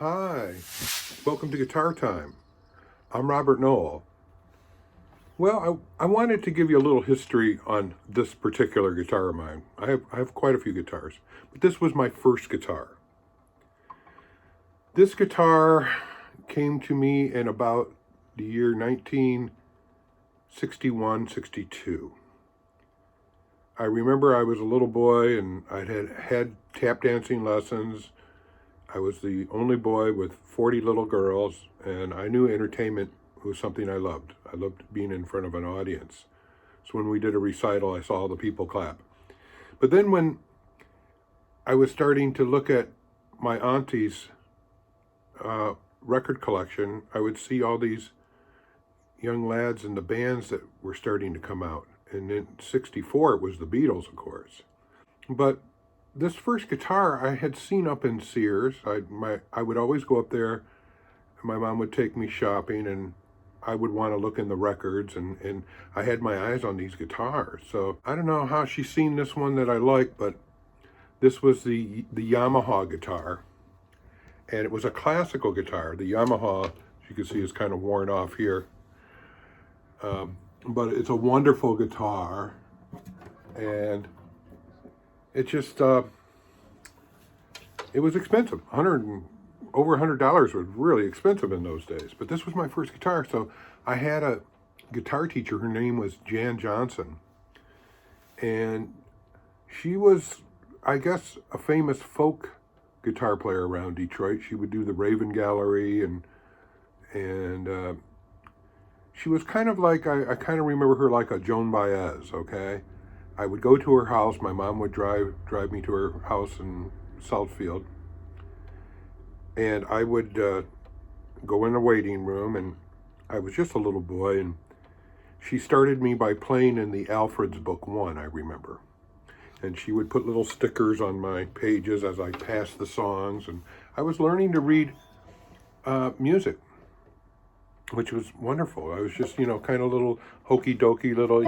Hi, welcome to Guitar Time. I'm Robert Noel. Well, I wanted to give you a little history on this particular guitar of mine. I have quite a few guitars, but this was my first guitar. This guitar came to me in about the year 1961, 62. I remember I was a little boy and I had tap dancing lessons. I was the only boy with 40 little girls, and I knew entertainment was something I loved. I loved being in front of an audience. So when we did a recital, I saw all the people clap. But then when I was starting to look at my auntie's record collection, I would see all these young lads in the bands that were starting to come out. And in 64, it was the Beatles, of course. But this first guitar I had seen up in Sears. I would always go up there. My mom would take me shopping, and I would want to look in the records, and I had my eyes on these guitars. So I don't know how she's seen this one that I like, but this was the Yamaha guitar, and it was a classical guitar. The Yamaha, as you can see, is kind of worn off here, but it's a wonderful guitar, and it just, it was expensive. Over $100 was really expensive in those days. But this was my first guitar, so I had a guitar teacher. Her name was Jan Johnson. And she was, I guess, a famous folk guitar player around Detroit. She would do the Raven Gallery, and she was kind of like, I kind of remember her like a Joan Baez, okay? I would go to her house. My mom would drive me to her house in Southfield, and I would go in the waiting room, and I was just a little boy, and she started me by playing in the Alfred's Book 1, I remember. And she would put little stickers on my pages as I passed the songs, and I was learning to read music, which was wonderful. I was just, kind of little hokey dokey little,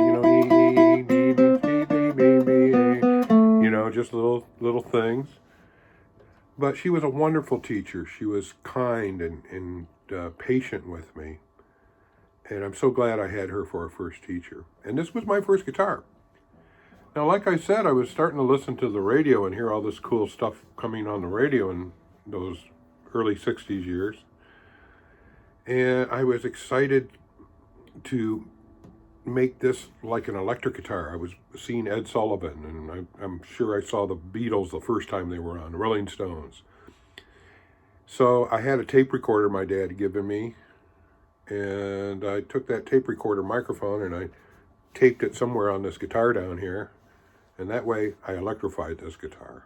just little things. But she was a wonderful teacher. She was kind and patient with me. And I'm so glad I had her for a first teacher. And this was my first guitar. Now, like I said, I was starting to listen to the radio and hear all this cool stuff coming on the radio in those early 60s years. And I was excited to make this like an electric guitar. I was seeing Ed Sullivan, and I'm sure I saw the Beatles the first time they were on, the Rolling Stones. So I had a tape recorder my dad had given me, and I took that tape recorder microphone and I taped it somewhere on this guitar down here, and that way I electrified this guitar.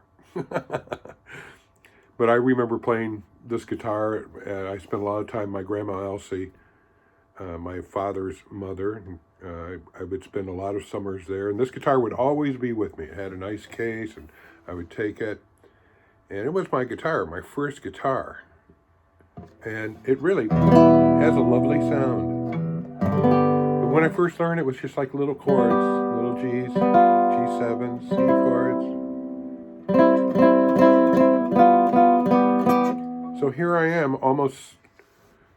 But I remember playing this guitar. I spent a lot of time with my grandma Elsie, my father's mother. I would spend a lot of summers there, and this guitar would always be with me. It had a nice case, and I would take it, and it was my guitar, my first guitar, and it really has a lovely sound. But when I first learned, it was just like little chords, little G's, G7s, C chords. So here I am, almost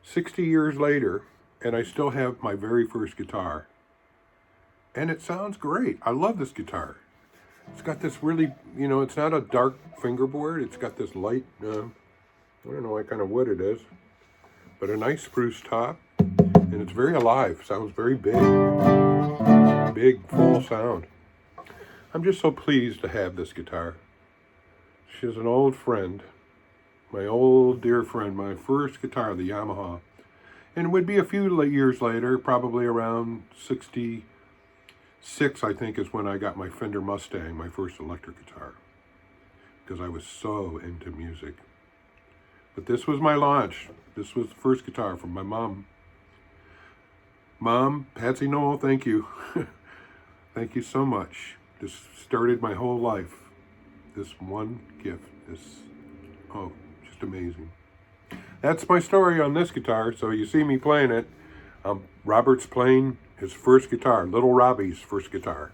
60 years later, and I still have my very first guitar. And it sounds great. I love this guitar. It's got this really, it's not a dark fingerboard. It's got this light, I don't know what kind of wood it is, but a nice spruce top. And it's very alive. Sounds very big. Big, full sound. I'm just so pleased to have this guitar. She's an old friend. My old dear friend, my first guitar, the Yamaha. And it would be a few years later, probably around 66, I think, is when I got my Fender Mustang, my first electric guitar, because I was so into music. But this was my launch. This was the first guitar from my mom. Mom, Patsy Noel, thank you. Thank you so much. This started my whole life. This one gift. Just amazing. That's my story on this guitar. So you see me playing it. Robert's playing his first guitar, little Robbie's first guitar.